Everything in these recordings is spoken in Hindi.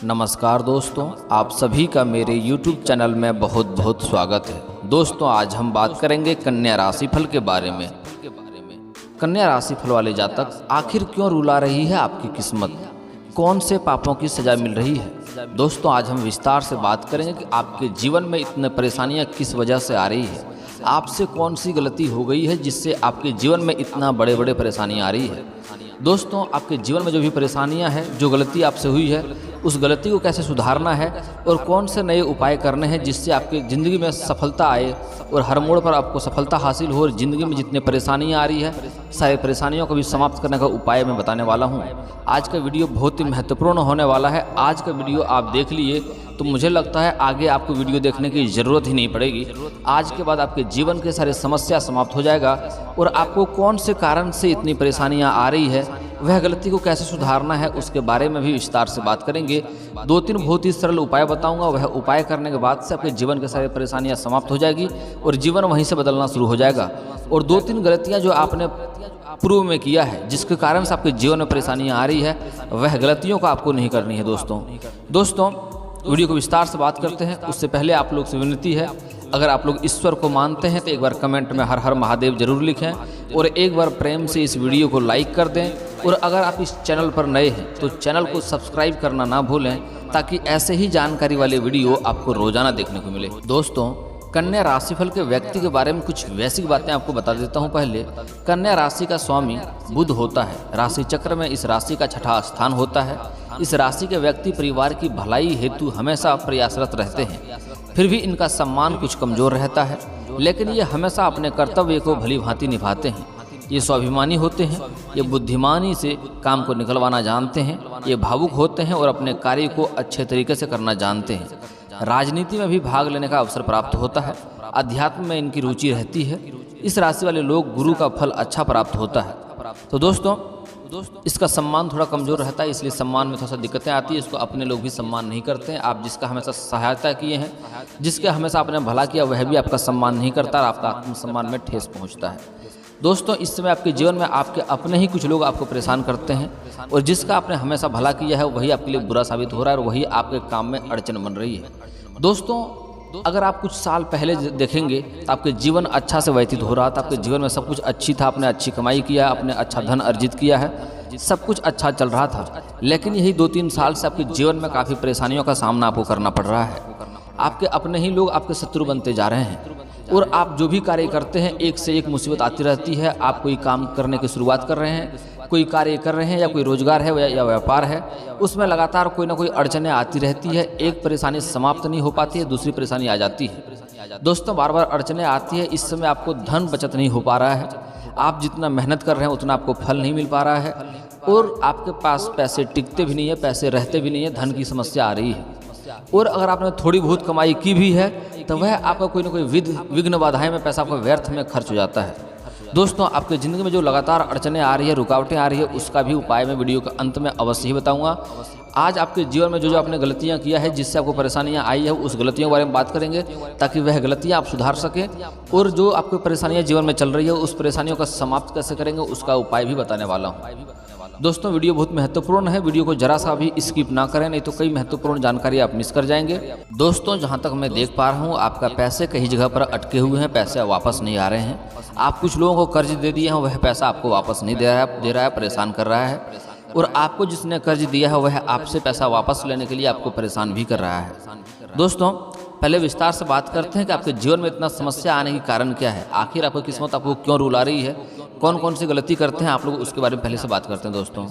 नमस्कार दोस्तों, आप सभी का मेरे YouTube चैनल में बहुत बहुत स्वागत है। दोस्तों, आज हम बात करेंगे कन्या राशिफल के बारे में। कन्या राशिफल वाले जातक, आखिर क्यों रुला रही है आपकी किस्मत? कौन से पापों की सजा मिल रही है? दोस्तों, आज हम विस्तार से बात करेंगे कि आपके जीवन में इतने परेशानियां किस वजह से आ रही है। आपसे कौन सी गलती हो गई है जिससे आपके जीवन में इतना बड़े बड़े परेशानियां आ रही है। दोस्तों, आपके जीवन में जो भी परेशानियां हैं, जो गलती आपसे हुई है, उस गलती को कैसे सुधारना है और कौन से नए उपाय करने हैं जिससे आपकी ज़िंदगी में सफलता आए और हर मोड़ पर आपको सफलता हासिल हो और ज़िंदगी में जितने परेशानियां आ रही है, सारी परेशानियों को भी समाप्त करने का उपाय मैं बताने वाला हूं। आज का वीडियो बहुत ही महत्वपूर्ण होने वाला है। आज का वीडियो आप देख लिए तो मुझे लगता है आगे आपको वीडियो देखने की ज़रूरत ही नहीं पड़ेगी। आज के बाद आपके जीवन के सारे समस्या समाप्त हो जाएगा और आपको कौन से कारण से इतनी परेशानियां आ रही है, वह गलती को कैसे सुधारना है, उसके बारे में भी विस्तार से बात करेंगे। 2-3 बहुत ही सरल उपाय बताऊंगा। वह उपाय करने के बाद से आपके जीवन के सारे परेशानियां समाप्त हो जाएगी और जीवन वहीं से बदलना शुरू हो जाएगा। और 2-3 गलतियां जो आपने पूर्व में किया है, जिसके कारण से आपके जीवन में परेशानियां आ रही है, वह गलतियों को आपको नहीं करनी है। दोस्तों, वीडियो को विस्तार से बात करते हैं। उससे पहले आप लोग से विनती है, अगर आप लोग ईश्वर को मानते हैं तो एक बार कमेंट में हर हर महादेव जरूर लिखें और एक बार प्रेम से इस वीडियो को लाइक कर दें। और अगर आप इस चैनल पर नए हैं तो चैनल को सब्सक्राइब करना ना भूलें, ताकि ऐसे ही जानकारी वाले वीडियो आपको रोजाना देखने को मिले। दोस्तों, कन्या राशिफल के व्यक्ति के बारे में कुछ बेसिक बातें आपको बता देता हूं। पहले, कन्या राशि का स्वामी बुध होता है। राशि चक्र में इस राशि का 6ठा स्थान होता है। इस राशि के व्यक्ति परिवार की भलाई हेतु हमेशा प्रयासरत रहते हैं, फिर भी इनका सम्मान कुछ कमजोर रहता है, लेकिन ये हमेशा अपने कर्तव्य को भली भांति निभाते हैं। ये स्वाभिमानी होते हैं, ये बुद्धिमानी से काम को निकलवाना जानते हैं, ये भावुक होते हैं और अपने कार्य को अच्छे तरीके से करना जानते हैं। राजनीति में भी भाग लेने का अवसर प्राप्त होता है। अध्यात्म में इनकी रुचि रहती है। इस राशि वाले लोग गुरु का फल अच्छा प्राप्त होता है। तो दोस्तों, इसका सम्मान थोड़ा कमज़ोर रहता है, इसलिए सम्मान में थोड़ा सा दिक्कतें आती है। इसको अपने लोग भी सम्मान नहीं करते हैं। आप जिसका हमेशा सहायता किए हैं, जिसके हमेशा आपने भला किया, वह भी आपका सम्मान नहीं करता और आपका आत्मसम्मान में ठेस पहुंचता है। दोस्तों, इस समय आपके जीवन में आपके अपने ही कुछ लोग आपको परेशान करते हैं और जिसका आपने हमेशा भला किया है वही आपके लिए बुरा साबित हो रहा है और वही आपके काम में अड़चन बन रही है। दोस्तों, अगर आप कुछ साल पहले देखेंगे तो आपके जीवन अच्छा से व्यतीत हो रहा था। आपके जीवन में सब कुछ अच्छी था, आपने अच्छी कमाई किया, आपने अच्छा धन अर्जित किया है, सब कुछ अच्छा चल रहा था। लेकिन यही 2-3 साल से आपके जीवन में काफ़ी परेशानियों का सामना आपको करना पड़ रहा है। आपके अपने ही लोग आपके शत्रु बनते जा रहे हैं और आप जो भी कार्य करते हैं, एक से एक मुसीबत आती रहती है। आप कोई काम करने की शुरुआत कर रहे हैं, कोई कार्य कर रहे हैं या कोई रोजगार है या व्यापार है, उसमें लगातार कोई ना कोई अड़चनें आती रहती है। एक परेशानी समाप्त नहीं हो पाती है, दूसरी परेशानी आ जाती है। दोस्तों, बार बार अड़चनें आती है। इस समय आपको धन बचत नहीं हो पा रहा है। आप जितना मेहनत कर रहे हैं उतना आपको फल नहीं मिल पा रहा है और आपके पास पैसे टिकते भी नहीं है, पैसे रहते भी नहीं है, धन की समस्या आ रही है। और अगर आपने थोड़ी बहुत कमाई की भी है तो वह आपका कोई ना कोई विघ्न बाधाएं में पैसा आपका व्यर्थ में खर्च हो जाता है। दोस्तों, आपके ज़िंदगी में जो लगातार अड़चनें आ रही है, रुकावटें आ रही है, उसका भी उपाय मैं वीडियो के अंत में अवश्य ही बताऊंगा। आज आपके जीवन में जो आपने गलतियां किया है, जिससे आपको परेशानियां आई है, उस गलतियों के बारे में बात करेंगे ताकि वह गलतियां आप सुधार सकें। और जो आपको परेशानियां जीवन में चल रही है, उस परेशानियों का समाप्त कैसे करेंगे, उसका उपाय भी बताने वाला हूँ। दोस्तों, वीडियो बहुत महत्वपूर्ण है। वीडियो को जरा सा भी स्किप ना करें, नहीं तो कई महत्वपूर्ण जानकारी आप मिस कर जाएंगे। दोस्तों, जहां तक मैं देख पा रहा हूं, आपका पैसे कहीं जगह पर अटके हुए हैं, पैसे वापस नहीं आ रहे हैं। आप कुछ लोगों को कर्ज दे दिए हैं, वह पैसा आपको वापस नहीं दे रहा है, परेशान कर रहा है। और आपको जिसने कर्ज दिया है वह आपसे पैसा वापस लेने के लिए आपको परेशान भी कर रहा है। दोस्तों, पहले विस्तार से बात करते हैं कि आपके जीवन में इतना समस्या आने के कारण क्या है, आखिर आपकी किस्मत आपको क्यों रुला रही है, कौन कौन सी गलती करते हैं आप लोग, उसके बारे में पहले से बात करते हैं। दोस्तों,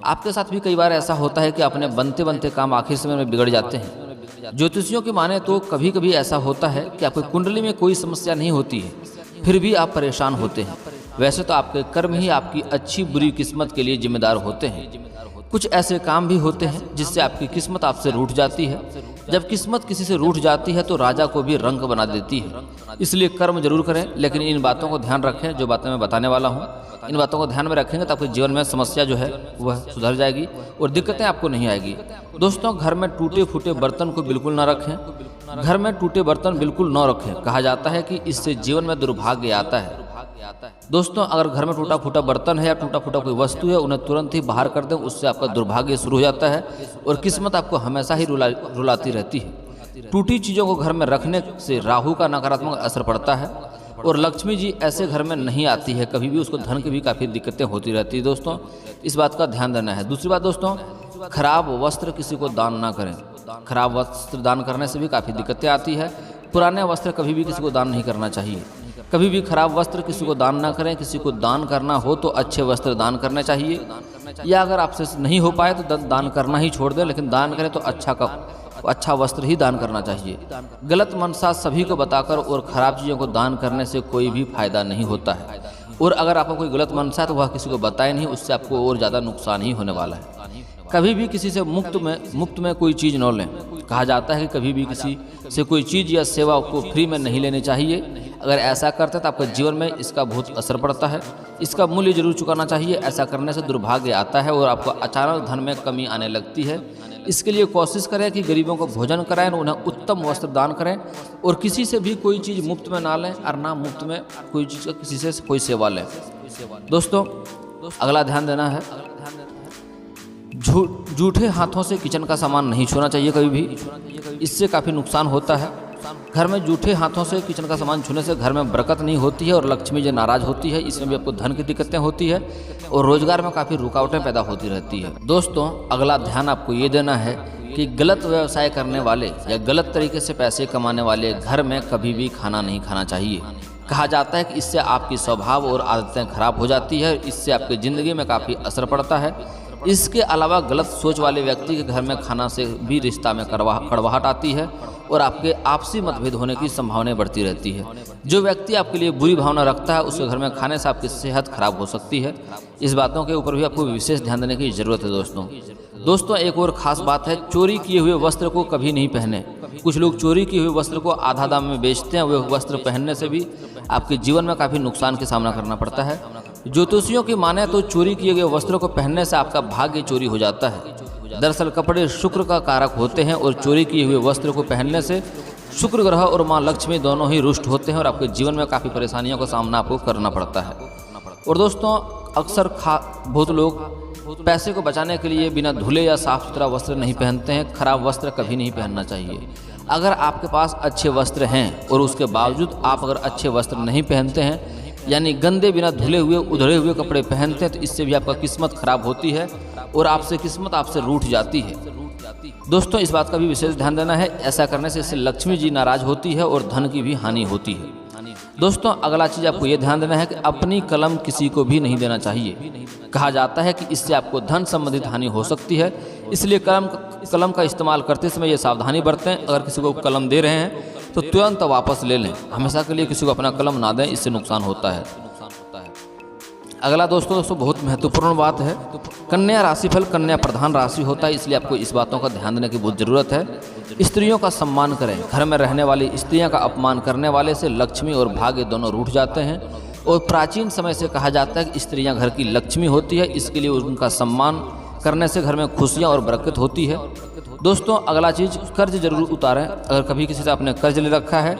आपके साथ भी कई बार ऐसा होता है कि अपने बनते बनते काम आखिर समय में बिगड़ जाते हैं। ज्योतिषियों की माने तो कभी कभी ऐसा होता है कि आपकी कुंडली में कोई समस्या नहीं होती है, फिर भी आप परेशान होते हैं। वैसे तो आपके कर्म ही आपकी अच्छी बुरी किस्मत के लिए जिम्मेदार होते हैं। कुछ ऐसे काम भी होते हैं जिससे आपकी किस्मत आपसे रूठ जाती है। जब किस्मत किसी से रूठ जाती है तो राजा को भी रंक बना देती है। इसलिए कर्म जरूर करें, लेकिन इन बातों को ध्यान रखें। जो बातें मैं बताने वाला हूँ, इन बातों को ध्यान में रखेंगे तो आपके जीवन में समस्या जो है वह सुधर जाएगी और दिक्कतें आपको नहीं आएगी। दोस्तों, घर में टूटे फूटे बर्तन को बिल्कुल ना रखें। घर में टूटे बर्तन बिल्कुल न रखें। कहा जाता है कि इससे जीवन में दुर्भाग्य आता है। दोस्तों, अगर घर में टूटा फूटा बर्तन है या टूटा फूटा कोई वस्तु है, उन्हें तुरंत ही बाहर कर दें, उससे आपका दुर्भाग्य शुरू हो जाता है और किस्मत आपको हमेशा ही रुलाती रहती है। टूटी चीज़ों को घर में रखने से राहु का नकारात्मक असर पड़ता है और लक्ष्मी जी ऐसे घर में नहीं आती है कभी भी, उसको धन की भी काफ़ी दिक्कतें होती रहती है। दोस्तों, इस बात का ध्यान देना है। दूसरी बात दोस्तों, खराब वस्त्र किसी को दान ना करें। खराब वस्त्र दान करने से भी काफ़ी दिक्कतें आती है। पुराने वस्त्र कभी भी किसी को दान नहीं करना चाहिए। कभी भी खराब वस्त्र किसी को दान ना करें। किसी को दान करना हो तो अच्छे वस्त्र दान करने चाहिए, या अगर आपसे नहीं हो पाए तो दान करना ही छोड़ दें, लेकिन दान करें तो अच्छा वस्त्र ही दान करना चाहिए। गलत मनसा सभी को बताकर और खराब चीज़ों को दान करने से कोई भी फायदा नहीं होता है। और अगर आपको कोई गलत मनसा है तो वह किसी को बताए नहीं, उससे आपको और ज़्यादा नुकसान ही होने वाला है। कभी भी किसी से मुफ्त में कोई चीज़ न लें। कहा जाता है कि कभी भी किसी से कोई चीज़ या सेवा को फ्री में नहीं लेनी चाहिए। अगर ऐसा करते हैं तो आपके जीवन में इसका बहुत असर पड़ता है। इसका मूल्य जरूर चुकाना चाहिए। ऐसा करने से दुर्भाग्य आता है और आपको अचानक धन में कमी आने लगती है। इसके लिए कोशिश करें कि गरीबों को भोजन कराएं, उन्हें उत्तम वस्त्र दान करें और किसी से भी कोई चीज़ मुफ्त में ना लें और ना मुफ्त में कोई चीज़ किसी से कोई सेवा लें। दोस्तों, अगला ध्यान देना है, झूठे हाथों से किचन का सामान नहीं छूना चाहिए कभी भी। इससे काफ़ी नुकसान होता है। घर में झूठे हाथों से किचन का सामान छूने से घर में बरकत नहीं होती है और लक्ष्मी जी नाराज होती है। इसमें भी आपको धन की दिक्कतें होती है और रोजगार में काफ़ी रुकावटें पैदा होती रहती है। दोस्तों, अगला ध्यान आपको ये देना है कि गलत व्यवसाय करने वाले या गलत तरीके से पैसे कमाने वाले घर में कभी भी खाना नहीं खाना चाहिए। कहा जाता है कि इससे आपकी स्वभाव और आदतें खराब हो जाती है। इससे आपकी ज़िंदगी में काफ़ी असर पड़ता है। इसके अलावा गलत सोच वाले व्यक्ति के घर में खाना से भी रिश्ता में कड़वाहट आती है और आपके आपसी मतभेद होने की संभावनाएं बढ़ती रहती है। जो व्यक्ति आपके लिए बुरी भावना रखता है उसके घर में खाने से आपकी सेहत खराब हो सकती है। इस बातों के ऊपर भी आपको विशेष ध्यान देने की जरूरत है। दोस्तों, एक और खास बात है, चोरी किए हुए वस्त्र को कभी नहीं पहने। कुछ लोग चोरी किए हुए वस्त्र को आधा दाम में बेचते हैं। वे वस्त्र पहनने से भी आपके जीवन में काफ़ी नुकसान का सामना करना पड़ता है। ज्योतिषियों की माने तो चोरी किए गए वस्त्रों को पहनने से आपका भाग्य चोरी हो जाता है। दरअसल कपड़े शुक्र का कारक होते हैं और चोरी किए हुए वस्त्र को पहनने से शुक्र ग्रह और माँ लक्ष्मी दोनों ही रुष्ट होते हैं और आपके जीवन में काफ़ी परेशानियों का सामना आपको करना पड़ता है। और दोस्तों, अक्सर बहुत लोग पैसे को बचाने के लिए बिना धुले या साफ सुथरा वस्त्र नहीं पहनते हैं। खराब वस्त्र कभी नहीं पहनना चाहिए। अगर आपके पास अच्छे वस्त्र हैं और उसके बावजूद आप अगर अच्छे वस्त्र नहीं पहनते हैं, यानी गंदे बिना धुले हुए उधड़े हुए कपड़े पहनते हैं, तो इससे भी आपका किस्मत खराब होती है और किस्मत आपसे रूठ जाती है। दोस्तों, इस बात का भी विशेष ध्यान देना है। ऐसा करने से इससे लक्ष्मी जी नाराज होती है और धन की भी हानि होती है। दोस्तों, अगला चीज़ आपको ये ध्यान देना है कि अपनी कलम किसी को भी नहीं देना चाहिए। कहा जाता है कि इससे आपको धन संबंधित हानि हो सकती है। इसलिए कलम का इस्तेमाल करते समय ये सावधानी बरतें। अगर किसी को कलम दे रहे हैं तो तुरंत वापस ले लें। हमेशा के लिए किसी को अपना कलम ना दें, इससे नुकसान होता है। अगला दोस्तों बहुत महत्वपूर्ण बात है। कन्या राशिफल कन्या प्रधान राशि होता है, इसलिए आपको इस बातों का ध्यान देने की बहुत ज़रूरत है। स्त्रियों का सम्मान करें। घर में रहने वाली स्त्रियों का अपमान करने वाले से लक्ष्मी और भाग्य दोनों रूठ जाते हैं और प्राचीन समय से कहा जाता है कि स्त्रियां घर की लक्ष्मी होती है। इसके लिए उनका सम्मान करने से घर में खुशियां और बरकत होती है। दोस्तों, अगला चीज़, कर्ज जरूर उतारें। अगर कभी किसी से आपने कर्ज ले रखा है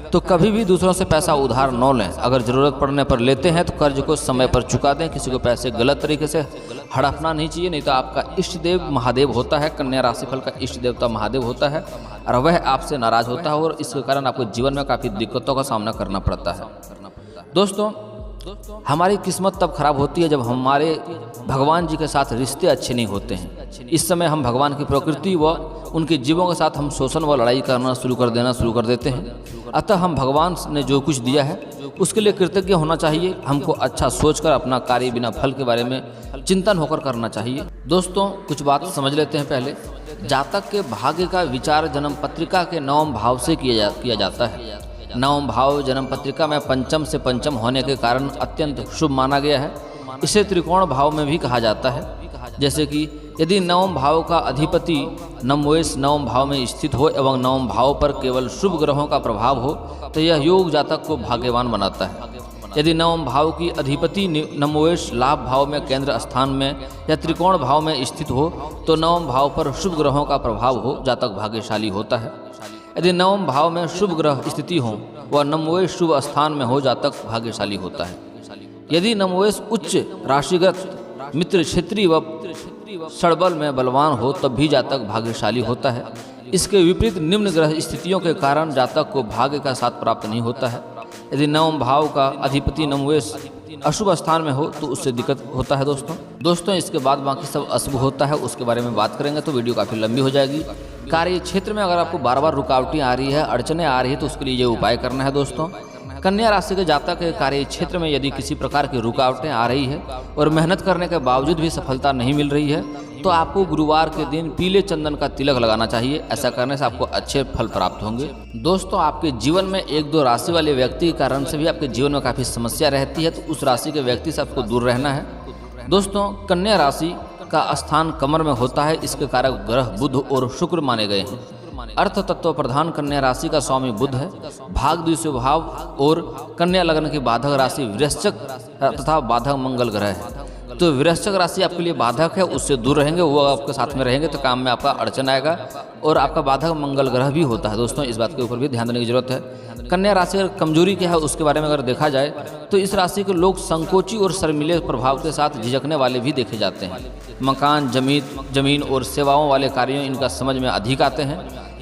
तो कभी भी दूसरों से पैसा उधार न लें। अगर ज़रूरत पड़ने पर लेते हैं तो कर्ज को समय पर चुका दें। किसी को पैसे गलत तरीके से हड़पना नहीं चाहिए, नहीं तो आपका इष्ट देव महादेव होता है। कन्या राशिफल का इष्ट देवता महादेव होता है और वह आपसे नाराज़ होता है और इसके कारण आपको जीवन में काफ़ी दिक्कतों का सामना करना पड़ता है। दोस्तों, हमारी किस्मत तब खराब होती है जब हमारे भगवान जी के साथ रिश्ते अच्छे नहीं होते हैं। इस समय हम भगवान की प्रकृति व उनके जीवों के साथ हम शोषण व लड़ाई करना शुरू कर देते हैं। अतः हम भगवान ने जो कुछ दिया है उसके लिए कृतज्ञ होना चाहिए। हमको अच्छा सोचकर अपना कार्य बिना फल के बारे में चिंतन होकर करना चाहिए। दोस्तों, कुछ बात समझ लेते हैं पहले। जातक के भाग्य का विचार जन्म पत्रिका के 9वें भाव से किया जाता है। 9वां भाव जन्म पत्रिका में पंचम से पंचम होने के कारण अत्यंत शुभ माना गया है। इसे त्रिकोण भाव में भी कहा जाता है। जैसे कि यदि 9वें भाव का अधिपति नवमेश 9वें भाव में स्थित हो एवं 9वें भाव पर केवल शुभ ग्रहों का प्रभाव हो तो यह योग जातक को भाग्यवान बनाता है। यदि 9वें भाव की अधिपति नवमेश लाभ भाव में केंद्र स्थान में या त्रिकोण भाव में स्थित हो तो 9वें भाव पर शुभ ग्रहों का प्रभाव हो जातक भाग्यशाली होता है। यदि 9वें भाव में शुभ ग्रह स्थिति हो व 9वें शुभ स्थान में हो जातक भाग्यशाली होता है। यदि नमोवेश उच्च राशिगत मित्र क्षेत्रीय व षडबल में बलवान हो तब भी जातक भाग्यशाली होता है। इसके विपरीत निम्न ग्रह स्थितियों के कारण जातक को भाग्य का साथ प्राप्त नहीं होता है। यदि नवम भाव का अधिपति नमोवेश अशुभ स्थान में हो तो उससे दिक्कत होता है दोस्तों इसके बाद बाकी सब अशुभ होता है, उसके बारे में बात करेंगे तो वीडियो काफ़ी लंबी हो जाएगी। कार्य क्षेत्र में अगर आपको बार बार रुकावटें आ रही है, अड़चने आ रही है तो उसके लिए ये उपाय करना है दोस्तों। कन्या राशि के जातक के कार्य क्षेत्र में यदि किसी प्रकार की रुकावटें आ रही है और मेहनत करने के बावजूद भी सफलता नहीं मिल रही है तो आपको गुरुवार के दिन पीले चंदन का तिलक लगाना चाहिए। ऐसा करने से आपको अच्छे फल प्राप्त होंगे। दोस्तों आपके जीवन में एक दो राशि वाले व्यक्ति के कारण से भी आपके जीवन में काफ़ी समस्या रहती है, तो उस राशि के व्यक्ति से आपको दूर रहना है। दोस्तों कन्या राशि का स्थान कमर में होता है, इसके कारक ग्रह बुध और शुक्र माने गए हैं। अर्थ तत्व प्रधान कन्या राशि का स्वामी बुध है। भाग द्वितीय भाव और कन्या लग्न की बाधक राशि वृश्चिक तथा बाधक मंगल ग्रह है। तो वृश्चिक राशि आपके लिए बाधक है, उससे दूर रहेंगे, वो आपके साथ में रहेंगे तो काम में आपका अड़चन आएगा। और आपका बाधक मंगल ग्रह भी होता है दोस्तों, इस बात के ऊपर भी ध्यान देने की जरूरत है। कन्या राशि अगर कमजोरी क्या है उसके बारे में अगर देखा जाए तो इस राशि के लोग संकोची और शर्मीले प्रभाव के साथ झिझकने वाले भी देखे जाते हैं। मकान जमीन और सेवाओं वाले कार्यों इनका समझ में अधिक आते हैं।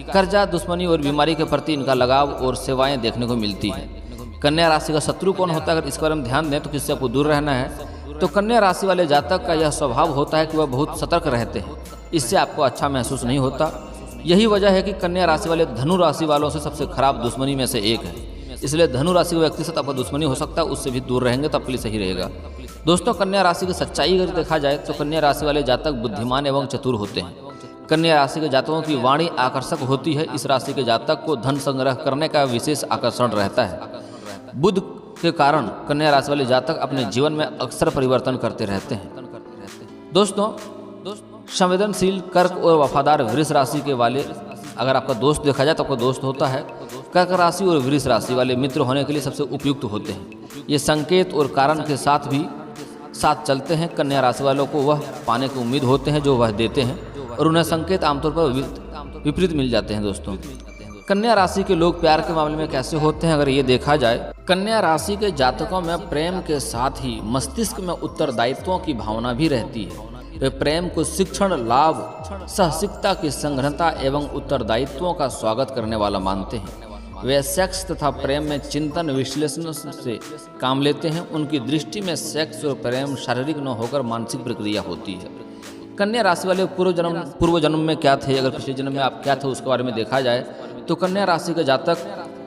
कर्जा दुश्मनी और बीमारी के प्रति इनका लगाव और सेवाएं देखने को मिलती हैं। कन्या राशि का शत्रु कौन होता है, अगर इस बारे में ध्यान दें तो किससे आपको दूर रहना है। तो कन्या राशि वाले जातक का यह स्वभाव होता है कि वह बहुत सतर्क रहते हैं, इससे आपको अच्छा महसूस नहीं होता। यही वजह है कि कन्या राशि वाले धनु राशि वालों से सबसे खराब दुश्मनी में से एक है, इसलिए धनु राशि के व्यक्ति से आपका दुश्मनी हो सकता है, उससे भी दूर रहेंगे तो आपके लिए सही रहेगा। दोस्तों कन्या राशि की सच्चाई अगर देखा जाए तो कन्या राशि वाले जातक बुद्धिमान एवं चतुर होते हैं। कन्या राशि के जातकों की वाणी आकर्षक होती है। इस राशि के जातक को धन संग्रह करने का विशेष आकर्षण रहता है। बुध के कारण कन्या राशि वाले जातक अपने जीवन में अक्सर परिवर्तन करते रहते हैं। दोस्तों संवेदनशील कर्क और वफादार वृष राशि के वाले अगर आपका दोस्त देखा जाए तो आपका दोस्त होता है। कर्क राशि और वृष राशि वाले मित्र होने के लिए सबसे उपयुक्त होते हैं। ये संकेत और कारण के साथ भी साथ चलते हैं। कन्या राशि वालों को वह पाने की उम्मीद होते हैं जो वह देते हैं और उन्हें संकेत आमतौर पर विपरीत मिल जाते हैं। दोस्तों कन्या राशि के लोग प्यार के मामले में कैसे होते हैं अगर ये देखा जाए, कन्या राशि के जातकों में प्रेम के साथ ही मस्तिष्क में उत्तरदायित्वों की भावना भी रहती है। वे प्रेम को शिक्षण, लाभ, साहसिकता की संग्रहता एवं उत्तरदायित्वों का स्वागत करने वाला मानते हैं। वे सेक्स तथा प्रेम में चिंतन विश्लेषण से काम लेते हैं। उनकी दृष्टि में सेक्स और प्रेम शारीरिक न होकर मानसिक प्रक्रिया होती है। कन्या राशि वाले पूर्व जन्म में क्या थे, अगर पिछले जन्म में आप क्या थे उसके बारे में देखा जाए तो कन्या राशि के जातक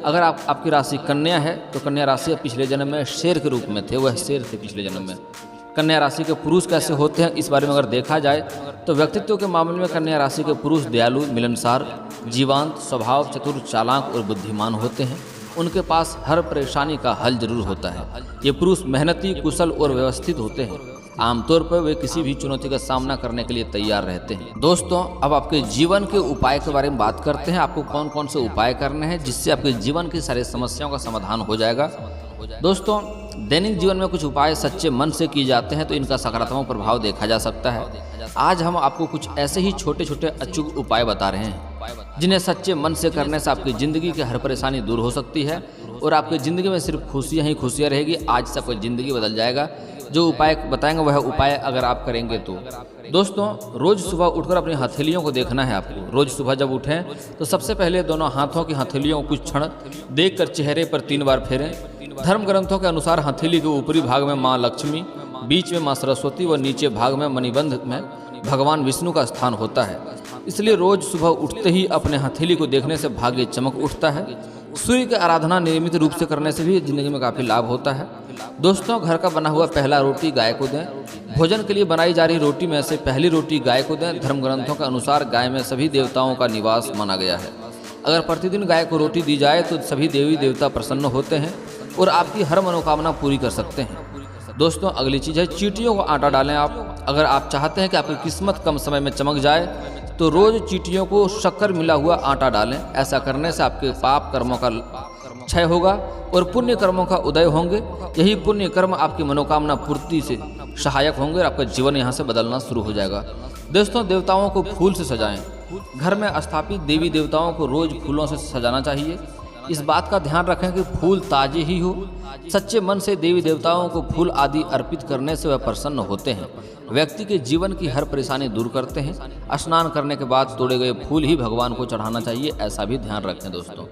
अगर आपकी राशि कन्या है तो कन्या राशि पिछले जन्म में शेर के रूप में थे, वह शेर थे पिछले जन्म में। कन्या राशि के पुरुष कैसे होते हैं इस बारे में अगर देखा जाए तो व्यक्तित्व के मामले में कन्या राशि के पुरुष दयालु, मिलनसार, जीवंत स्वभाव, चतुर, चालाक और बुद्धिमान होते हैं। उनके पास हर परेशानी का हल जरूर होता है। ये पुरुष मेहनती, कुशल और व्यवस्थित होते हैं। आमतौर पर वे किसी भी चुनौती का सामना करने के लिए तैयार रहते हैं। दोस्तों अब आपके जीवन के उपाय के बारे में बात करते हैं। आपको कौन कौन से उपाय करने हैं जिससे आपके जीवन की सारी समस्याओं का समाधान हो जाएगा। दोस्तों दैनिक जीवन में कुछ उपाय सच्चे मन से किए जाते हैं तो इनका सकारात्मक प्रभाव देखा जा सकता है। आज हम आपको कुछ ऐसे ही छोटे छोटे अचूक उपाय बता रहे हैं जिन्हें सच्चे मन से करने से आपकी ज़िंदगी की हर परेशानी दूर हो सकती है और आपकी ज़िंदगी में सिर्फ खुशियाँ ही खुशियाँ रहेगी। आज से आपकी ज़िंदगी बदल जाएगा। जो उपाय बताएंगे वह उपाय अगर आप करेंगे तो दोस्तों रोज़ सुबह उठकर अपनी हथेलियों को देखना है आपको। रोज़ सुबह जब उठें तो सबसे पहले दोनों हाथों की हथेलियों को कुछ क्षण देखकर चेहरे पर 3 बार फेरें। धर्म ग्रंथों के अनुसार हथेली के ऊपरी भाग में माँ लक्ष्मी, बीच में माँ सरस्वती व नीचे भाग में मणिबंध में भगवान विष्णु का स्थान होता है। इसलिए रोज सुबह उठते ही अपने हथेली को देखने से भाग्य चमक उठता है। सूर्य की आराधना नियमित रूप से करने से भी जिंदगी में काफ़ी लाभ होता है। दोस्तों घर का बना हुआ पहला रोटी गाय को दें। भोजन के लिए बनाई जा रही रोटी में से पहली रोटी गाय को दें। धर्म ग्रंथों के अनुसार गाय में सभी देवताओं का निवास माना गया है। अगर प्रतिदिन गाय को रोटी दी जाए तो सभी देवी देवता प्रसन्न होते हैं और आपकी हर मनोकामना पूरी कर सकते हैं। दोस्तों अगली चीज़ है चींटियों को आटा डालें आप। अगर आप चाहते हैं कि आपकी किस्मत कम समय में चमक जाए तो रोज़ चींटियों को शक्कर मिला हुआ आटा डालें। ऐसा करने से आपके पाप कर्मों का क्षय होगा और पुण्य कर्मों का उदय होंगे। यही पुण्य कर्म आपकी मनोकामना पूर्ति से सहायक होंगे और आपका जीवन यहाँ से बदलना शुरू हो जाएगा। दोस्तों देवताओं को फूल से सजाएं। घर में स्थापित देवी देवताओं को रोज फूलों से सजाना चाहिए। इस बात का ध्यान रखें कि फूल ताजे ही हो। सच्चे मन से देवी देवताओं को फूल आदि अर्पित करने से वह प्रसन्न होते हैं, व्यक्ति के जीवन की हर परेशानी दूर करते हैं। स्नान करने के बाद तोड़े गए फूल ही भगवान को चढ़ाना चाहिए, ऐसा भी ध्यान रखें दोस्तों।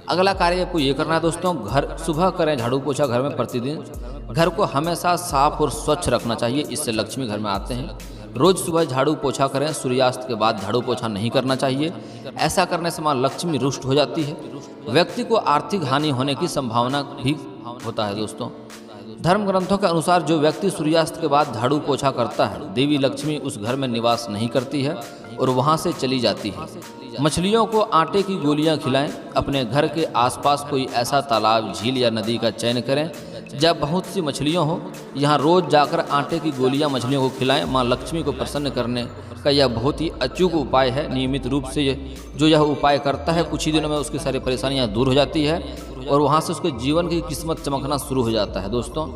अगला कार्य आपको ये करना है दोस्तों, घर सुबह करें झाड़ू पोछा घर में प्रतिदिन। घर को हमेशा साफ और स्वच्छ रखना चाहिए, इससे लक्ष्मी घर में आते हैं। रोज सुबह झाड़ू पोछा करें, सूर्यास्त के बाद झाड़ू पोछा नहीं करना चाहिए। ऐसा करने से मां लक्ष्मी रुष्ट हो जाती है, व्यक्ति को आर्थिक हानि होने की संभावना भी होता है दोस्तों। धर्म ग्रंथों के अनुसार जो व्यक्ति सूर्यास्त के बाद झाड़ू पोछा करता है, देवी लक्ष्मी उस घर में निवास नहीं करती है और वहां से चली जाती है। मछलियों को आटे की गोलियां खिलाएं। अपने घर के आसपास कोई ऐसा तालाब, झील या नदी का चयन करें जब बहुत सी मछलियां हो। यहाँ रोज जाकर आटे की गोलियां मछलियों को खिलाएं। माँ लक्ष्मी को प्रसन्न करने का यह बहुत ही अचूक उपाय है। नियमित रूप से जो यह उपाय करता है, कुछ ही दिनों में उसकी सारी परेशानियां दूर हो जाती है और वहाँ से उसके जीवन की किस्मत चमकना शुरू हो जाता है दोस्तों।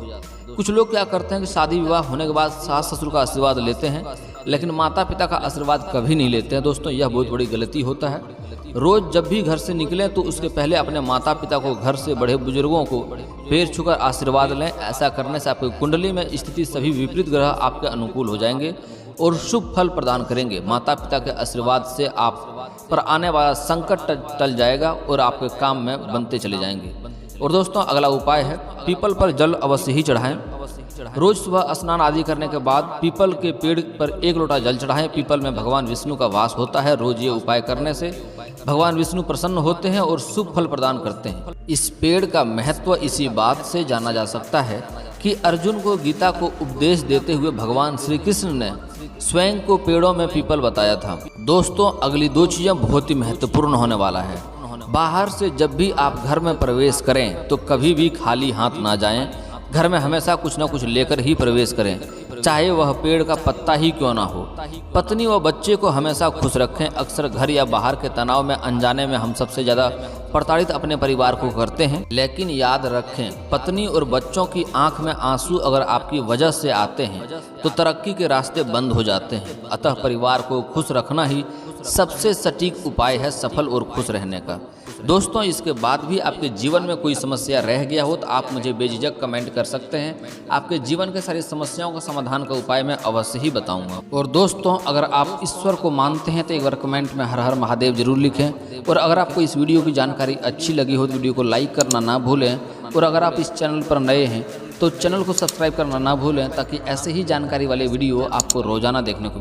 कुछ लोग क्या करते हैं कि शादी विवाह होने के बाद सास ससुर का आशीर्वाद लेते हैं, लेकिन माता पिता का आशीर्वाद कभी नहीं लेते हैं दोस्तों। यह बहुत बड़ी गलती होता है। रोज जब भी घर से निकलें तो उसके पहले अपने माता पिता को, घर से बड़े बुजुर्गों को पैर छूकर आशीर्वाद लें। ऐसा करने से आपकी कुंडली में स्थिति सभी विपरीत ग्रह आपके अनुकूल हो जाएंगे और शुभ फल प्रदान करेंगे। माता पिता के आशीर्वाद से आप पर आने वाला संकट टल जाएगा और आपके काम में बनते चले जाएंगे। और दोस्तों अगला उपाय है, पीपल पर जल अवश्य ही चढ़ाएं। रोज सुबह स्नान आदि करने के बाद पीपल के पेड़ पर 1 लोटा जल चढ़ाएं। पीपल में भगवान विष्णु का वास होता है। रोज ये उपाय करने से भगवान विष्णु प्रसन्न होते हैं और शुभ फल प्रदान करते हैं। इस पेड़ का महत्व इसी बात से जाना जा सकता है कि अर्जुन को गीता को उपदेश देते हुए भगवान श्री कृष्ण ने स्वयं को पेड़ों में पीपल बताया था। दोस्तों अगली 2 चीजें बहुत ही महत्वपूर्ण होने वाला है। बाहर से जब भी आप घर में प्रवेश करें तो कभी भी खाली हाथ ना जाएं। घर में हमेशा कुछ न कुछ लेकर ही प्रवेश करें, चाहे वह पेड़ का पत्ता ही क्यों ना हो। पत्नी व बच्चे को हमेशा खुश रखें। अक्सर घर या बाहर के तनाव में, अनजाने में हम सबसे ज़्यादा प्रताड़ित अपने परिवार को करते हैं। लेकिन याद रखें, पत्नी और बच्चों की आंख में आंसू अगर आपकी वजह से आते हैं तो तरक्की के रास्ते बंद हो जाते हैं। अतः परिवार को खुश रखना ही सबसे सटीक उपाय है सफल और खुश रहने का। दोस्तों इसके बाद भी आपके जीवन में कोई समस्या रह गया हो तो आप मुझे बेझिझक कमेंट कर सकते हैं। आपके जीवन के सारी समस्याओं का समाधान का उपाय मैं अवश्य ही बताऊंगा। और दोस्तों अगर आप ईश्वर को मानते हैं तो एक बार कमेंट में हर हर महादेव जरूर लिखें। और अगर आपको इस वीडियो की जानकारी अच्छी लगी हो तो वीडियो को लाइक करना ना भूलें। और अगर आप इस चैनल पर नए हैं तो चैनल को सब्सक्राइब करना ना भूलें, ताकि ऐसे ही जानकारी वाले वीडियो आपको रोजाना देखने को